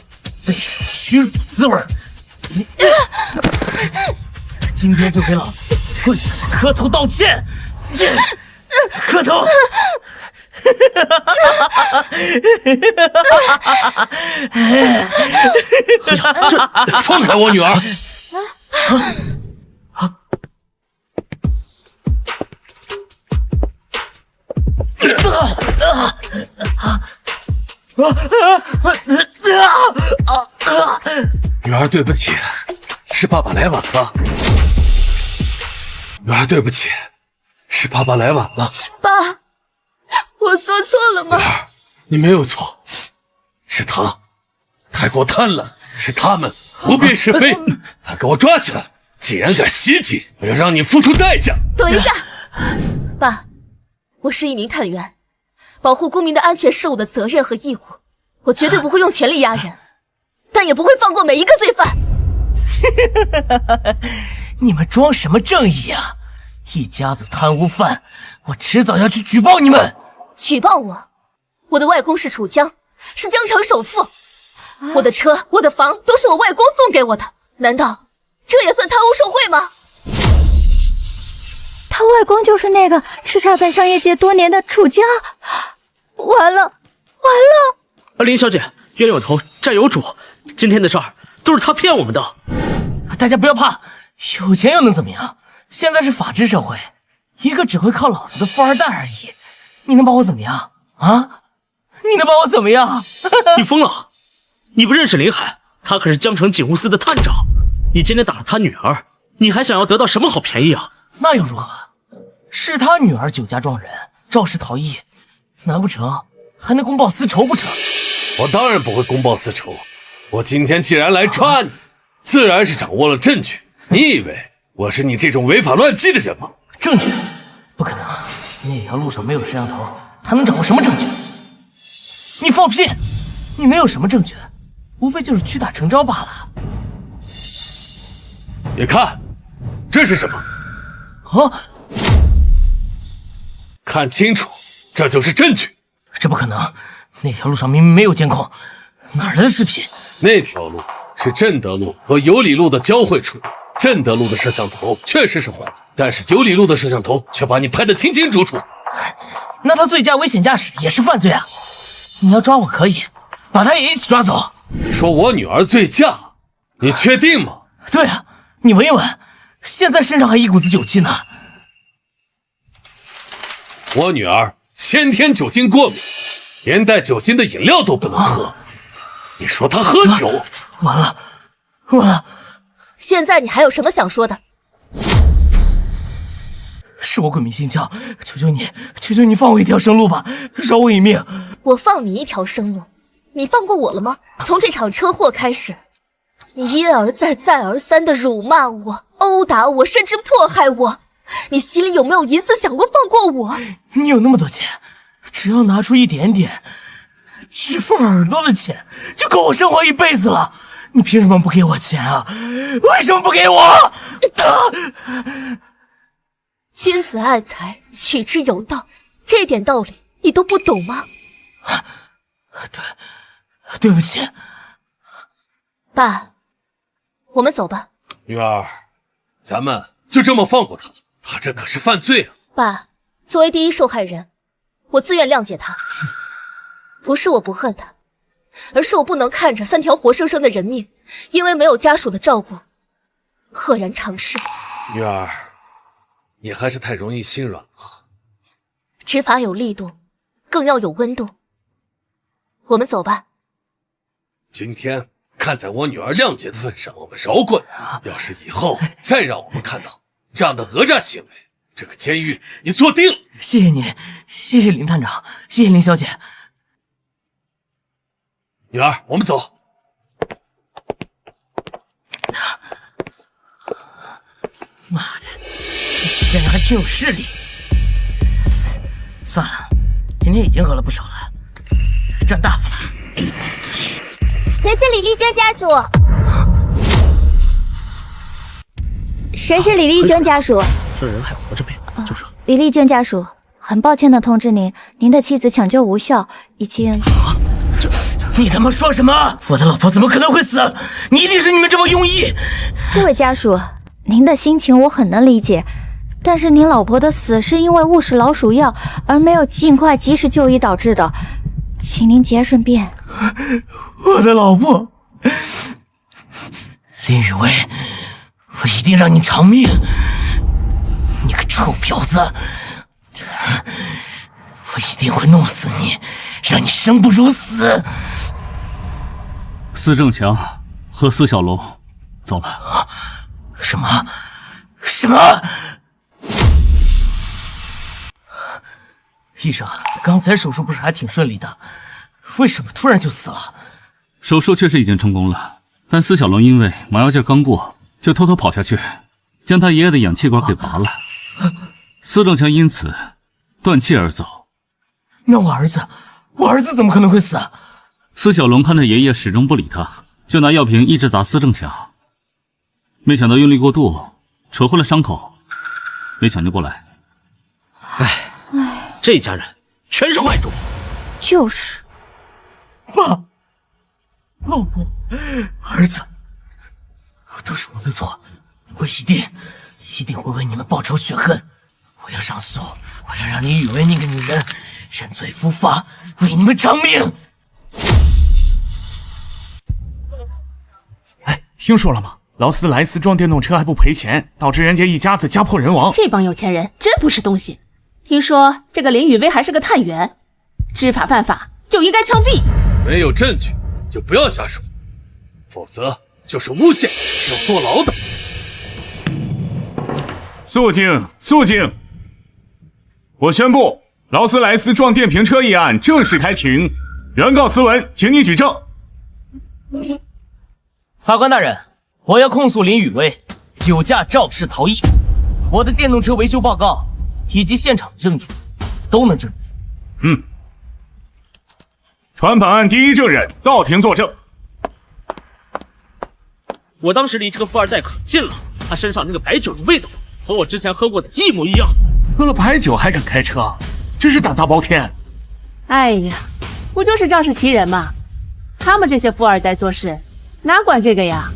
被受屈辱的滋味。今天就给老子跪下来磕头道歉！磕头！这放开我女儿！女儿，对不起，是爸爸来晚了。女儿，对不起，是爸爸来晚了。爸，我做错了吗？女儿，你没有错，是他太过贪婪，是他们不辨是非，他给我抓起来，竟然敢袭击，我要让你付出代价。等一下，爸，我是一名探员，保护公民的安全是我的责任和义务，我绝对不会用权力压人，但也不会放过每一个罪犯。你们装什么正义啊？一家子贪污犯，我迟早要去举报你们。举报我？我的外公是楚江，是江城首富，我的车、我的房都是我外公送给我的，难道这也算贪污受贿吗？他外公就是那个叱咤在商业界多年的楚江，完了完了！林小姐，冤有头债有主，今天的事儿都是他骗我们的。大家不要怕，有钱又能怎么样？现在是法治社会，一个只会靠老子的富二代而已，你能把我怎么样啊？你能把我怎么样？你疯了？你不认识林海，他可是江城警务司的探长，你今天打了他女儿，你还想要得到什么好便宜啊？那又如何？是他女儿酒驾撞人，肇事逃逸，难不成还能公报私仇不成？我当然不会公报私仇，我今天既然来抓你，自然是掌握了证据。你以为我是你这种违法乱纪的人吗？证据？不可能，那条路上没有摄像头，他能掌握什么证据？你放屁！你能有什么证据？无非就是屈打成招罢了。你看，这是什么？啊！看清楚，这就是证据。这不可能，那条路上明明没有监控，哪来的视频？那条路是正德路和有理路的交汇处。正德路的摄像头确实是坏的，但是有理路的摄像头却把你拍得清清楚楚。那他醉驾危险驾驶也是犯罪啊！你要抓我可以，把他也一起抓走。你说我女儿醉驾，你确定吗？对啊，你闻一闻，现在身上还一股子酒气呢。我女儿先天酒精过敏，连带酒精的饮料都不能喝。你说她喝酒？完了，完了！现在你还有什么想说的？是我鬼迷心窍，求求你，求求你放我一条生路吧，饶我一命！我放你一条生路，你放过我了吗？从这场车祸开始，你一而再再而三的辱骂我、殴打我，甚至迫害我，你心里有没有一次想过放过我？你有那么多钱，只要拿出一点点治缝耳朵的钱，就够我生活一辈子了。你凭什么不给我钱啊？为什么不给我？君子爱财，取之有道，这点道理你都不懂吗？对不起，爸，我们走吧。女儿，咱们就这么放过他？他这可是犯罪啊！爸，作为第一受害人，我自愿谅解他。不是我不恨他，而是我不能看着3条活生生的人命，因为没有家属的照顾，赫然长逝。女儿，你还是太容易心软了。执法有力度，更要有温度。我们走吧。今天看在我女儿谅解的份上，我们饶过你。要是以后再让我们看到这样的讹诈行为，这个监狱你坐定了。谢谢你，谢谢林探长，谢谢林小姐。女儿，我们走。妈的，这些贱人还挺有势力。算了，今天已经讹了不少了，占大发了。谁是李丽娟家属？谁是李丽娟家属？这人还活着没？就说李丽娟家属，很抱歉的通知您，您的妻子抢救无效，已经……你他妈说什么？我的老婆怎么可能会死？你一定是你们这么用意。这位家属，您的心情我很能理解，但是您老婆的死是因为误食老鼠药而没有尽快及时就医导致的，请您节顺便。我的老婆林雨薇，我一定让你偿命！你个臭婊子，我一定会弄死你，让你生不如死！司正强和司小龙走了。什么？什么？医生，刚才手术不是还挺顺利的，为什么突然就死了？手术确实已经成功了，但司小龙因为麻药劲刚过，就偷偷跑下去，将他爷爷的氧气管给拔了。司正强因此断气而走。那我儿子怎么可能会死？司小龙看他爷爷始终不理他，就拿药瓶一直砸司正强，没想到用力过度，扯坏了伤口，没抢救过来。这家人全是坏种。就是。爸，老婆，儿子，都是我的错，我一定会为你们报仇雪恨。我要上诉，我要让林雨薇那个女人认罪伏法，为你们偿命。哎，听说了吗？劳斯莱斯撞电动车还不赔钱，导致人家一家子家破人亡。这帮有钱人真不是东西。听说这个林雨薇还是个探员，知法犯法就应该枪毙。没有证据就不要瞎说，否则就是诬陷，是要坐牢的。肃静，肃静！我宣布，劳斯莱斯撞电瓶车一案正式开庭。原告斯文，请你举证。法官大人，我要控诉林雨薇酒驾肇事逃逸。我的电动车维修报告以及现场证据都能证明。传本案第一证人到庭作证。我当时离这个富二代可近了，他身上那个白酒的味道和我之前喝过的一模一样。喝了白酒还敢开车，真是胆大包天。哎呀，不就是仗势欺人吗？他们这些富二代做事哪管这个呀？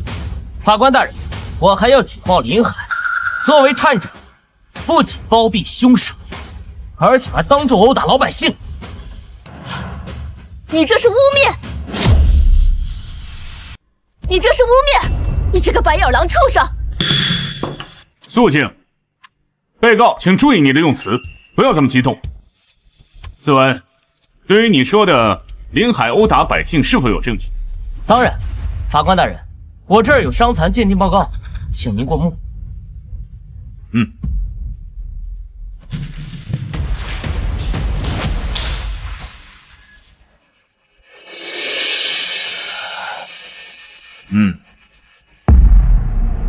法官大人，我还要举报林海作为探长，不仅包庇凶手，而且还当众殴打老百姓。你这是污蔑！你这是污蔑！你这个白眼狼畜生！肃静！被告，请注意你的用词，不要这么激动。斯文，对于你说的林海殴打百姓是否有证据？当然，法官大人，我这儿有伤残鉴定报告，请您过目。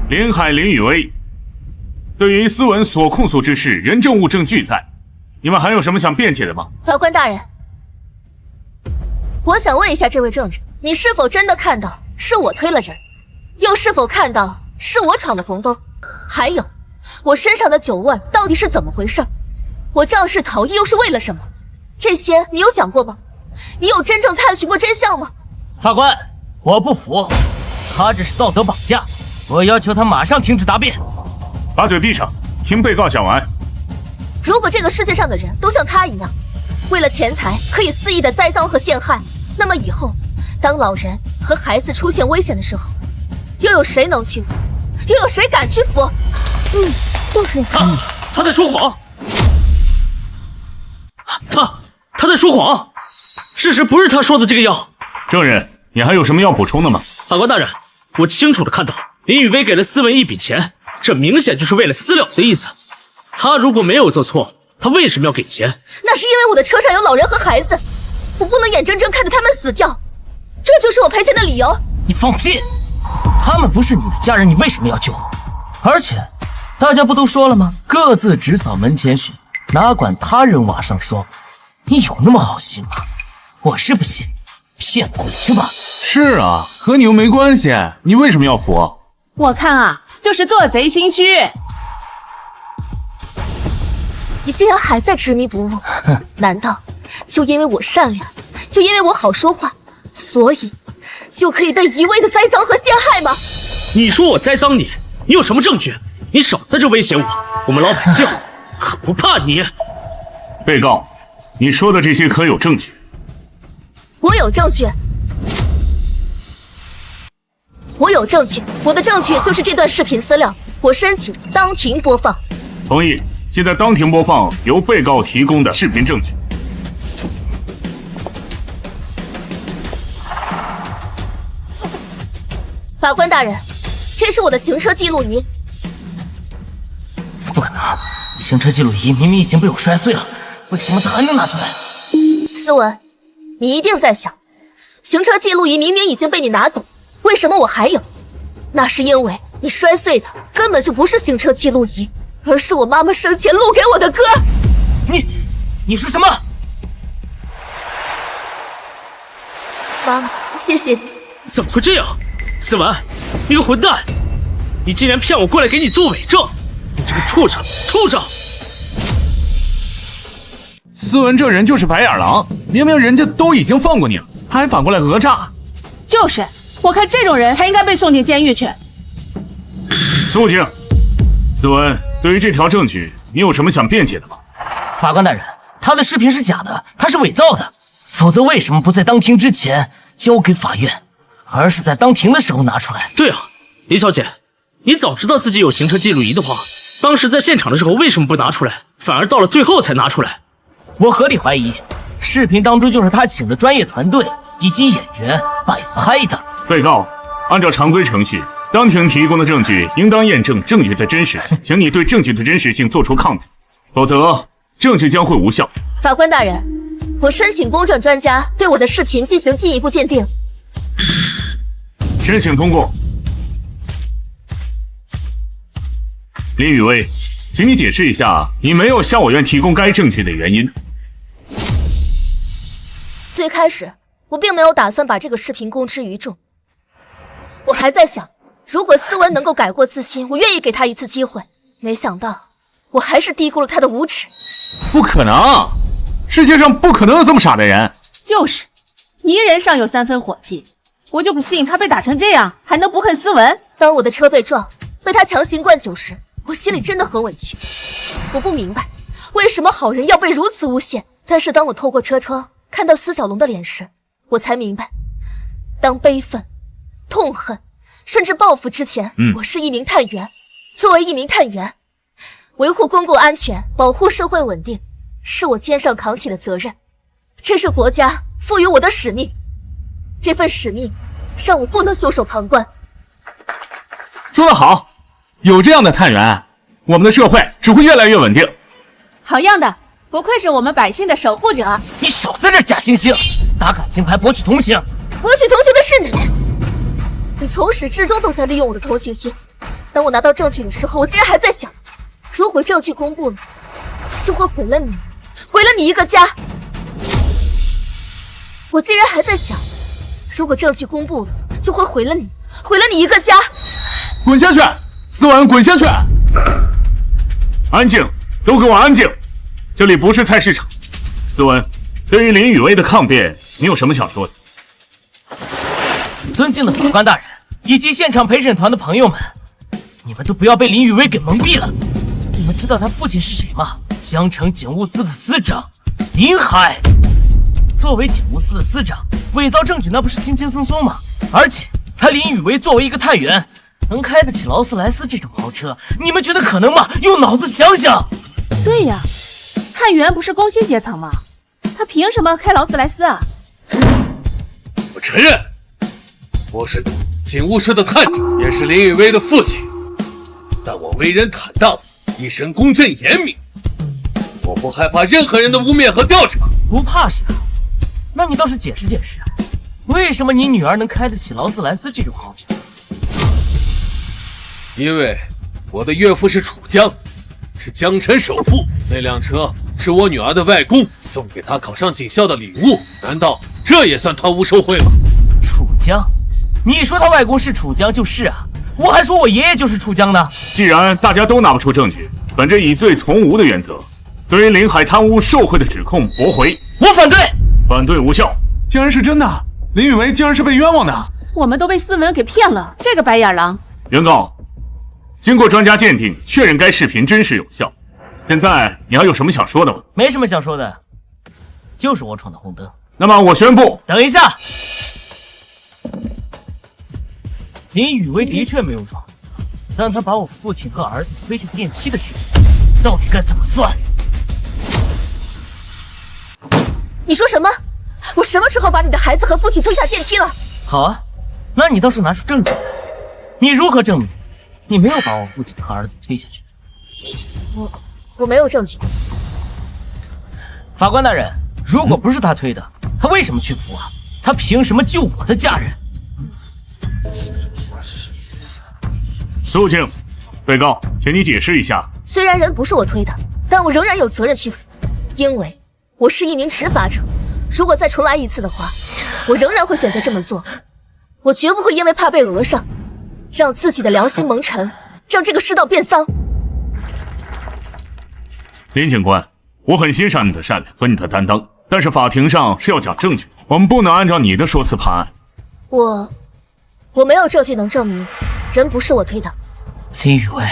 林海、林雨薇，对于思文所控诉之事，人证物证俱在，你们还有什么想辩解的吗？法官大人，我想问一下这位证人，你是否真的看到是我推了人，又是否看到是我闯了红灯？还有，我身上的酒味到底是怎么回事？我肇事逃逸又是为了什么？这些你有想过吗？你有真正探寻过真相吗？法官，我不服，他这是道德绑架，我要求他马上停止答辩。把嘴闭上，听被告讲完。如果这个世界上的人都像他一样，为了钱财可以肆意的栽赃和陷害，那么以后当老人和孩子出现危险的时候，又有谁能去扶？又有谁敢去扶？就是他在说谎，他在说谎，事实不是他说的这个样。证人，你还有什么要补充的吗？法官大人，我清楚的看到林雨薇给了思文一笔钱，这明显就是为了私了的意思。他如果没有做错，他为什么要给钱？那是因为我的车上有老人和孩子，我不能眼睁睁看着他们死掉，这就是我赔钱的理由。你放屁！他们不是你的家人，你为什么要救？而且，大家不都说了吗？各自直扫门前雪，哪管他人瓦上霜。你有那么好心吗？我是不信，骗鬼去吧！是啊，和你又没关系，你为什么要服？我看啊，就是做贼心虚。你竟然还在执迷不悟？难道就因为我善良，就因为我好说话，所以就可以被一味的栽赃和陷害吗？你说我栽赃你，你有什么证据？你少在这威胁我，我们老百姓可不怕你。被告，你说的这些可有证据？我有证据，我有证据，我的证据就是这段视频资料，我申请当庭播放。同意。现在当庭播放由被告提供的视频证据。法官大人，这是我的行车记录仪。不可能，行车记录仪明明已经被我摔碎了，为什么他还能拿出来？思文，你一定在想，行车记录仪明明已经被你拿走，为什么我还有？那是因为你摔碎的根本就不是行车记录仪，而是我妈妈生前录给我的歌。你说什么？妈妈，谢谢你。怎么会这样？思文，你个混蛋！你竟然骗我过来给你做伪证！你这个畜生！畜生！思文这人就是白眼狼，明明人家都已经放过你了，他还反过来讹诈。就是，我看这种人才应该被送进监狱去。肃静。思文，对于这条证据，你有什么想辩解的吗？法官大人，他的视频是假的，他是伪造的，否则为什么不在当庭之前交给法院，而是在当庭的时候拿出来？对啊，李小姐，你早知道自己有行车记录仪的话，当时在现场的时候为什么不拿出来，反而到了最后才拿出来？我合理怀疑，视频当中就是他请的专业团队以及演员摆拍的。被告，按照常规程序，当庭提供的证据应当验证证据的真实性，请你对证据的真实性作出抗辩，否则证据将会无效。法官大人，我申请公证专家对我的视频进行进一步鉴定。申请通过。林雨薇，请你解释一下你没有向我院提供该证据的原因。最开始我并没有打算把这个视频公之于众，我还在想，如果思文能够改过自新，我愿意给他一次机会。没想到我还是低估了他的无耻。不可能，世界上不可能有这么傻的人。就是，泥人尚有3分火气，我就不信他被打成这样还能不恨思文。当我的车被撞，被他强行灌酒时，我心里真的很委屈。我不明白为什么好人要被如此诬陷，但是当我透过车窗看到司小龙的脸时，我才明白，当悲愤、痛恨甚至报复之前，我是一名探员。作为一名探员，维护公共安全、保护社会稳定是我肩上扛起的责任，这是国家赋予我的使命。这份使命让我不能袖手旁观。说得好，有这样的探员，我们的社会只会越来越稳定。好样的，不愧是我们百姓的守护者。你少在这假惺惺，打感情牌博取同情。博取同情的是你，你从始至终都在利用我的同情心。等我拿到证据的时候，我竟然还在想，如果证据公布了，就会毁了你，毁了你一个家。我竟然还在想，如果证据公布了，就会毁了你，毁了你一个家。滚下去，斯文，滚下去！安静，都给我安静！这里不是菜市场。斯文，对于林雨薇的抗辩，你有什么想说的？尊敬的法官大人以及现场陪审团的朋友们，你们都不要被林雨薇给蒙蔽了。你们知道他父亲是谁吗？江城警务司的司长林海。作为警务司的司长，伪造证据那不是轻轻松松吗？而且他林雨薇作为一个探员，能开得起劳斯莱斯这种豪车，你们觉得可能吗？用脑子想想。对呀，探员不是工薪阶层吗？他凭什么开劳斯莱斯啊？我承认，我是警务室的探长，也是林雨薇的父亲，但我为人坦荡，一身公正严明，我不害怕任何人的污蔑和调查。不怕是吧？那你倒是解释解释啊，为什么你女儿能开得起劳斯莱斯这种豪车？因为我的岳父是楚江，是江城首富，那辆车是我女儿的外公送给她考上警校的礼物，难道这也算贪污受贿吗？楚江，你说他外公是楚江就是啊，我还说我爷爷就是楚江呢。既然大家都拿不出证据，本着以罪从无的原则，对于林海贪污受贿的指控驳回。我反对。反对无效。竟然是真的，林雨薇竟然是被冤枉的。我们都被斯文给骗了，这个白眼狼。原告，经过专家鉴定，确认该视频真实有效。现在你还有什么想说的吗？没什么想说的，就是我闯的红灯。那么我宣布，等一下，林雨薇的确没有闯，但他把我父亲和儿子推下电梯的事情，到底该怎么算？你说什么？我什么时候把你的孩子和父亲推下电梯了？好啊，那你倒是拿出证据来。你如何证明你没有把我父亲和儿子推下去？我没有证据。法官大人，如果不是他推的，他为什么去扶啊？他凭什么救我的家人？肃静，被告，请你解释一下。虽然人不是我推的，但我仍然有责任去扶，因为我是一名执法者。如果再重来一次的话，我仍然会选择这么做。我绝不会因为怕被讹上，让自己的良心蒙尘，让这个世道变脏。林警官，我很欣赏你的善良和你的担当，但是法庭上是要讲证据，我们不能按照你的说辞判案。我没有证据能证明人不是我推的。林雨薇，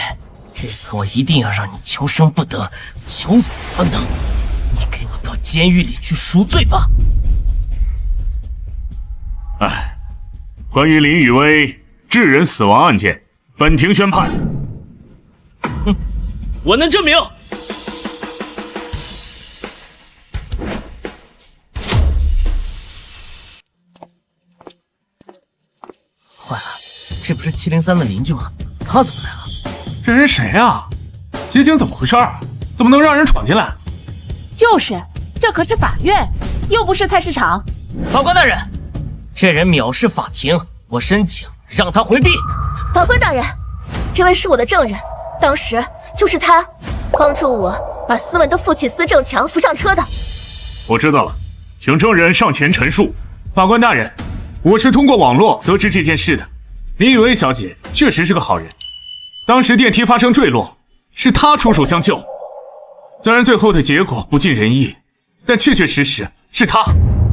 这次我一定要让你求生不得，求死不能。你给我到监狱里去赎罪吧。哎，关于林雨薇致人死亡案件，本庭宣判。我能证明。坏了，这不是703的邻居吗？他怎么来了？这人谁啊？结晶怎么回事啊？怎么能让人闯进来？就是，这可是法院，又不是菜市场。法官大人，这人藐视法庭，我申请让他回避。法官大人，这位是我的证人，当时就是他帮助我把斯文的父亲司正强扶上车的。我知道了，请证人上前陈述。法官大人，我是通过网络得知这件事的。林雨薇小姐确实是个好人，当时电梯发生坠落，是她出手相救。虽然最后的结果不尽人意，但确确实实是他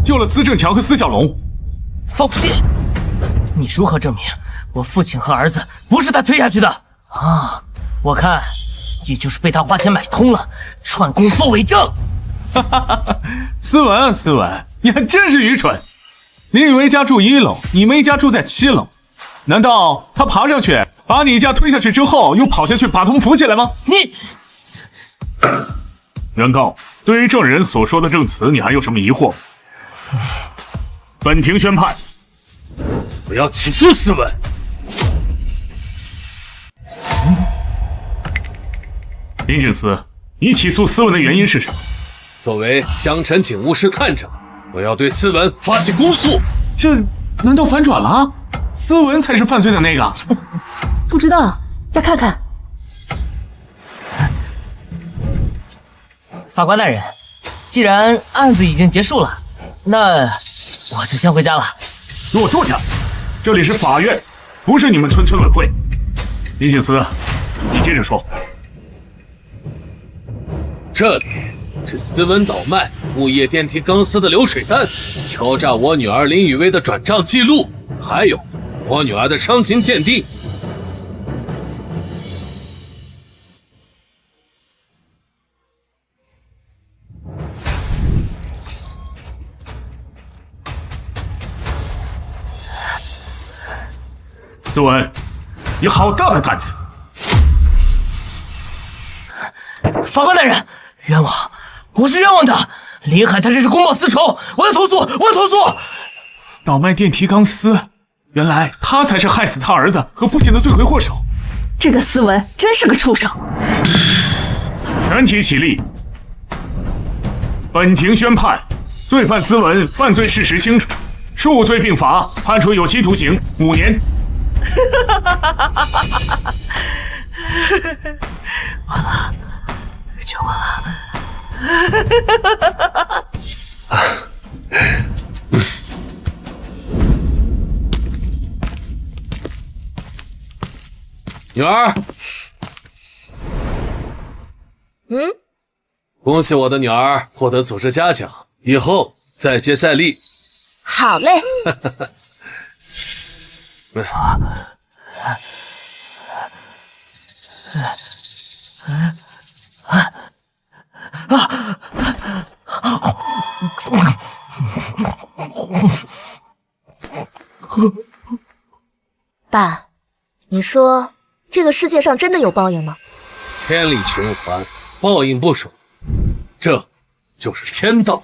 救了司正强和司小龙。放屁！你如何证明我父亲和儿子不是他推下去的啊？我看也就是被他花钱买通了，串供作伪证。斯文啊，斯文，你还真是愚蠢。林雨薇家住1楼，你们一家住在7楼，难道他爬上去把你一家推下去之后，又跑下去把他们扶起来吗？你。原告，对于证人所说的证词，你还有什么疑惑？本庭宣判，我要起诉斯文。林警司，你起诉斯文的原因是什么？作为江城警务室探长，我要对斯文发起公诉。这难道反转了？斯文才是犯罪的那个？不知道，再看看。法官大人，既然案子已经结束了，那我就先回家了。给我坐下！这里是法院，不是你们村委会。林警司，你接着说。这里是斯文倒卖物业电梯钢丝的流水单，敲诈我女儿林雨薇的转账记录，还有我女儿的伤情鉴定。斯文，你好大的胆子！法官大人，冤枉，我是冤枉的。林海他这是公报私仇，我要投诉，我要投诉！倒卖电梯钢丝，原来他才是害死他儿子和父亲的罪魁祸首。这个斯文真是个畜生！全体起立。本庭宣判，罪犯斯文犯罪事实清楚，数罪并罚，判处有期徒刑5年。完了，就完了。女儿，恭喜我的女儿获得组织嘉奖，以后再接再厉。好嘞。爸，你说这个世界上真的有报应吗？天理循环，报应不爽，这就是天道。